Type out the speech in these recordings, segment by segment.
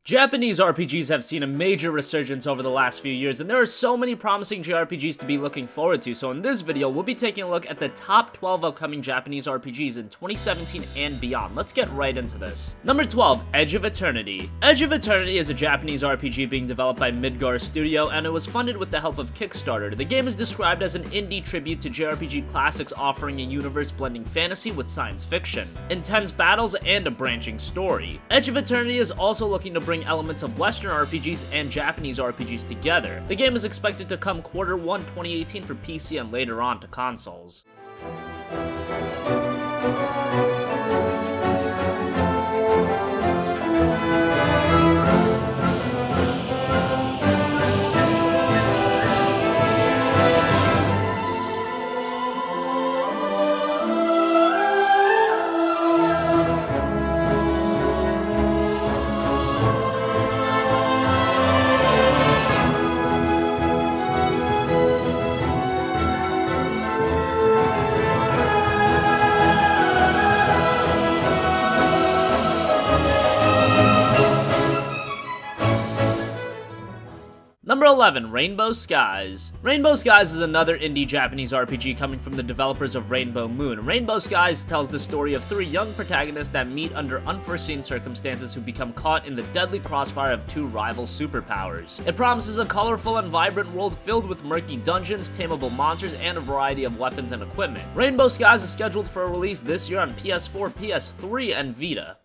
Japanese RPGs have seen a major resurgence over the last few years, and there are so many promising JRPGs to be looking forward to, so in this video, we'll be taking a look at the top 12 upcoming Japanese RPGs in 2017 and beyond. Let's get right into this. Number 12, Edge of Eternity. Edge of Eternity is a Japanese RPG being developed by Midgar Studio, and it was funded with the help of Kickstarter. The game is described as an indie tribute to JRPG classics, offering a universe blending fantasy with science fiction, intense battles, and a branching story. Edge of Eternity is also looking to bring elements of Western RPGs and Japanese RPGs together. The game is expected to come Q1 2018 for PC and later on to consoles. Number 11, Rainbow Skies. Rainbow Skies is another indie Japanese RPG coming from the developers of Rainbow Moon. Rainbow Skies tells the story of three young protagonists that meet under unforeseen circumstances who become caught in the deadly crossfire of two rival superpowers. It promises a colorful and vibrant world filled with murky dungeons, tameable monsters, and a variety of weapons and equipment. Rainbow Skies is scheduled for a release this year on PS4, PS3, and Vita.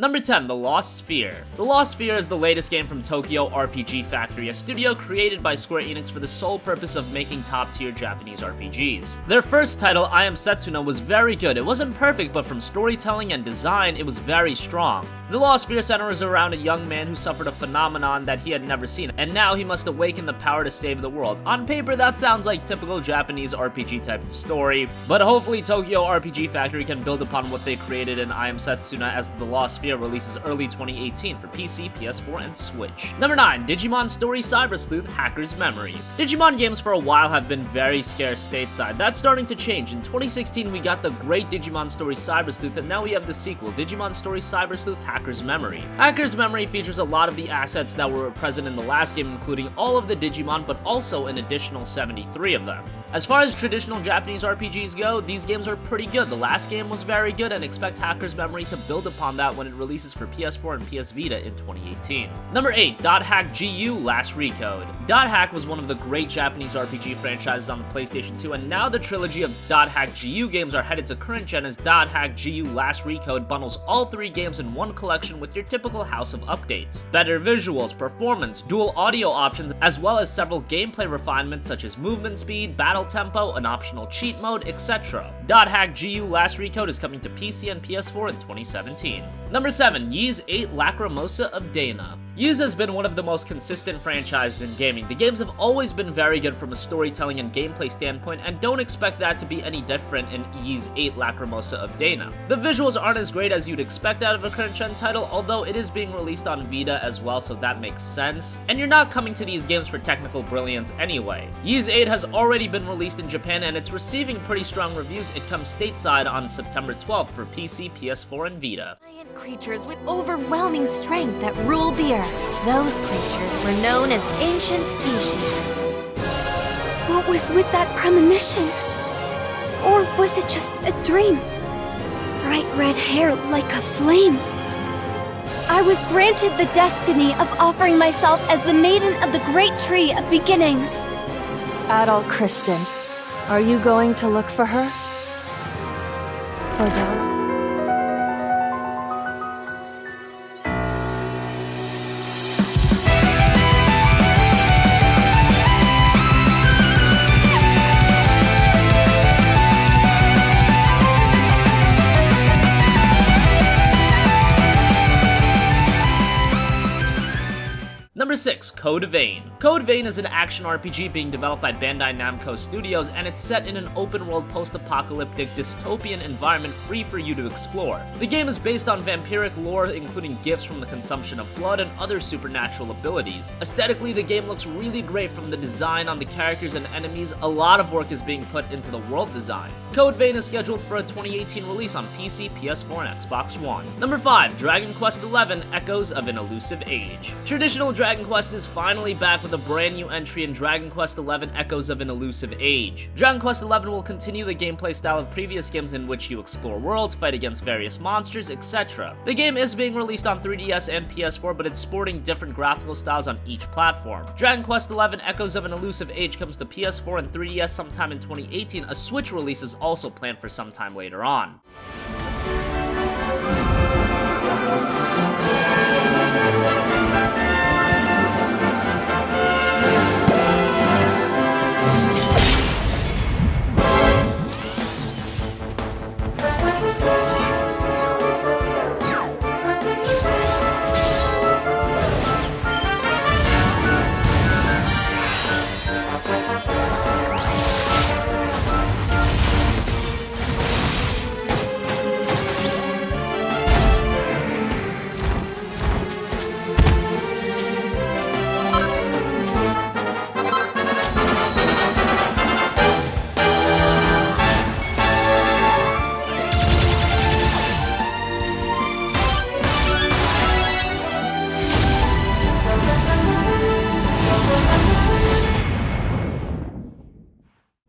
Number 10, The Lost Sphear. The Lost Sphear is the latest game from Tokyo RPG Factory, a studio created by Square Enix for the sole purpose of making top-tier Japanese RPGs. Their first title, I Am Setsuna, was very good. It wasn't perfect, but from storytelling and design, it was very strong. The Lost Sphear centers around a young man who suffered a phenomenon that he had never seen, and now he must awaken the power to save the world. On paper, that sounds like typical Japanese RPG type of story, but hopefully Tokyo RPG Factory can build upon what they created in I Am Setsuna as The Lost Sphear releases early 2018 for PC, PS4, and Switch. Number 9, Digimon Story Cyber Sleuth Hacker's Memory. Digimon games for a while have been very scarce stateside. That's starting to change. In 2016, we got the great Digimon Story Cyber Sleuth, and now we have the sequel, Digimon Story Cyber Sleuth Hacker's Memory. Hacker's Memory features a lot of the assets that were present in the last game, including all of the Digimon, but also an additional 73 of them. As far as traditional Japanese RPGs go, these games are pretty good. The last game was very good, and expect Hacker's Memory to build upon that when it releases for PS4 and PS Vita in 2018. Number 8, Dot Hack GU Last Recode. Dot Hack was one of the great Japanese RPG franchises on the PlayStation 2, and now the trilogy of Dot Hack GU games are headed to current gen as Dot Hack GU Last Recode bundles all three games in one collection with your typical house of updates. Better visuals, performance, dual audio options, as well as several gameplay refinements such as movement speed, battle tempo, an optional cheat mode, etc. Dot Hack GU Last Recode is coming to PC and PS4 in 2017. Number 7, Ys 8 Lacrimosa of Dana. Ys has been one of the most consistent franchises in gaming. The games have always been very good from a storytelling and gameplay standpoint, and don't expect that to be any different in Ys 8 Lacrimosa of Dana. The visuals aren't as great as you'd expect out of a current-gen title, although it is being released on Vita as well, so that makes sense. And you're not coming to these games for technical brilliance anyway. Ys 8 has already been released in Japan, and it's receiving pretty strong reviews. It comes stateside on September 12th for PC, PS4, and Vita. Giant creatures with overwhelming strength that ruled the earth. Those creatures were known as ancient species. What was with that premonition? Or was it just a dream? Bright red hair like a flame. I was granted the destiny of offering myself as the maiden of the great tree of beginnings. Adol Kristen, are you going to look for her? For Dell? Number 6, Code Vein. Code Vein is an action RPG being developed by Bandai Namco Studios, and it's set in an open-world post-apocalyptic dystopian environment free for you to explore. The game is based on vampiric lore, including gifts from the consumption of blood and other supernatural abilities. Aesthetically, the game looks really great, from the design on the characters and enemies. A lot of work is being put into the world design. Code Vein is scheduled for a 2018 release on PC, PS4, and Xbox One. Number 5, Dragon Quest XI: Echoes of an Elusive Age. Traditional Dragon Quest is finally back with a brand new entry in Dragon Quest XI: Echoes of an Elusive Age. Dragon Quest XI will continue the gameplay style of previous games, in which you explore worlds, fight against various monsters, etc. The game is being released on 3DS and PS4, but it's sporting different graphical styles on each platform. Dragon Quest XI: Echoes of an Elusive Age comes to PS4 and 3DS sometime in 2018. A Switch release is also planned for sometime later on.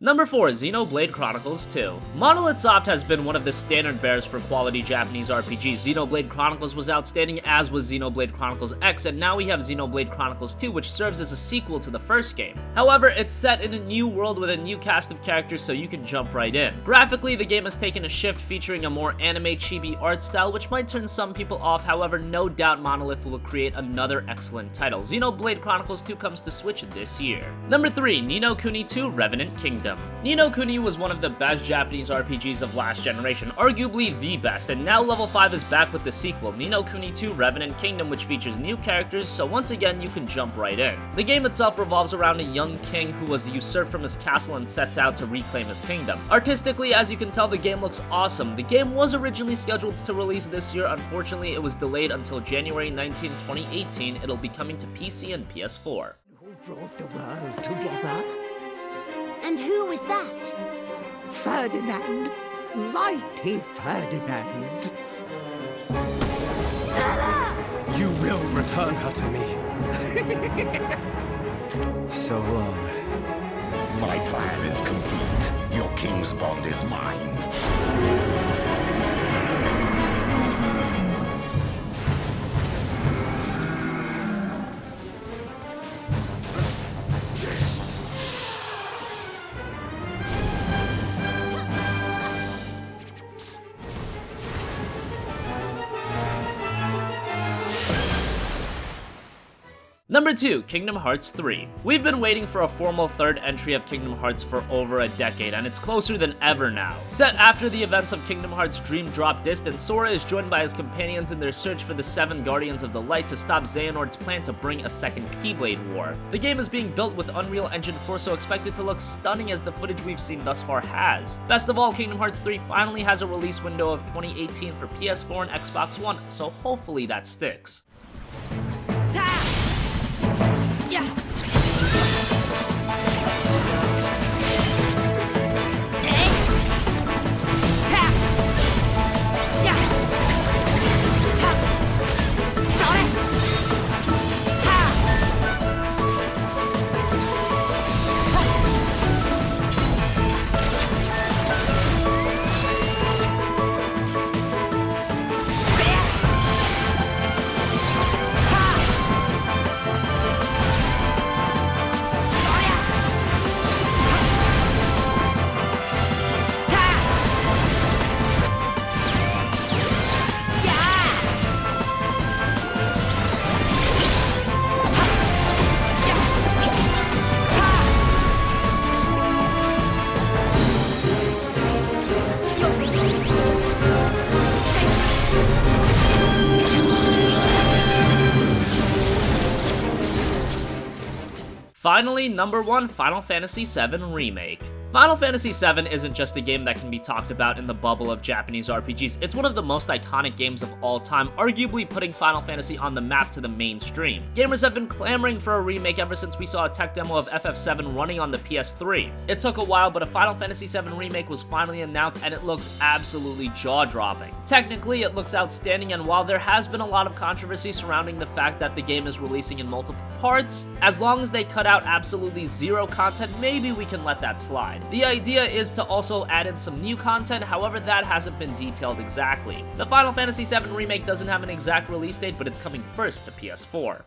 Number 4, Xenoblade Chronicles 2. Monolith Soft has been one of the standard bearers for quality Japanese RPGs. Xenoblade Chronicles was outstanding, as was Xenoblade Chronicles X, and now we have Xenoblade Chronicles 2, which serves as a sequel to the first game. However, it's set in a new world with a new cast of characters, so you can jump right in. Graphically, the game has taken a shift, featuring a more anime chibi art style, which might turn some people off. However, no doubt Monolith will create another excellent title. Xenoblade Chronicles 2 comes to Switch this year. Number 3, Ni no Kuni 2: Revenant Kingdom. Ni no Kuni was one of the best Japanese RPGs of last generation, arguably the best, and now Level 5 is back with the sequel, Ni no Kuni 2: Revenant Kingdom, which features new characters, so once again you can jump right in. The game itself revolves around a young king who was usurped from his castle and sets out to reclaim his kingdom. Artistically, as you can tell, the game looks awesome. The game was originally scheduled to release this year. Unfortunately, it was delayed until January 19, 2018. It'll be coming to PC and PS4. Who brought the world together? And who was that? Ferdinand, mighty Ferdinand. You will return her to me. So long. My plan is complete. Your king's bond is mine. Number 2, Kingdom Hearts 3. We've been waiting for a formal third entry of Kingdom Hearts for over a decade, and it's closer than ever now. Set after the events of Kingdom Hearts Dream Drop Distance, Sora is joined by his companions in their search for the 7 Guardians of the Light to stop Xehanort's plan to bring a second Keyblade War. The game is being built with Unreal Engine 4, so expected to look stunning as the footage we've seen thus far has. Best of all, Kingdom Hearts 3 finally has a release window of 2018 for PS4 and Xbox One, so hopefully that sticks. Finally, number 1, Final Fantasy VII Remake. Final Fantasy VII isn't just a game that can be talked about in the bubble of Japanese RPGs, it's one of the most iconic games of all time, arguably putting Final Fantasy on the map to the mainstream. Gamers have been clamoring for a remake ever since we saw a tech demo of FF7 running on the PS3. It took a while, but a Final Fantasy VII Remake was finally announced and it looks absolutely jaw-dropping. Technically, it looks outstanding, and while there has been a lot of controversy surrounding the fact that the game is releasing in multiple parts, as long as they cut out absolutely zero content, maybe we can let that slide. The idea is to also add in some new content, however that hasn't been detailed exactly. The Final Fantasy VII Remake doesn't have an exact release date, but it's coming first to PS4.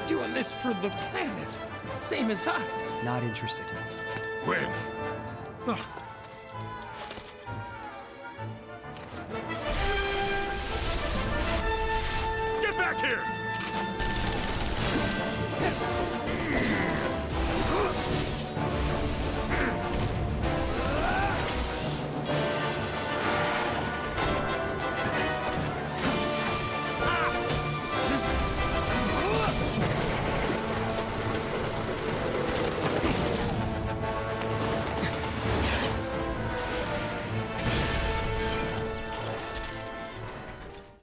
Doing this for the planet, same as us. Not interested. When? Get back here!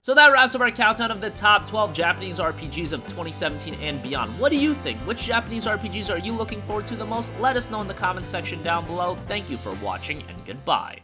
So that wraps up our countdown of the top 12 Japanese RPGs of 2017 and beyond. What do you think? Which Japanese RPGs are you looking forward to the most? Let us know in the comments section down below. Thank you for watching, and goodbye.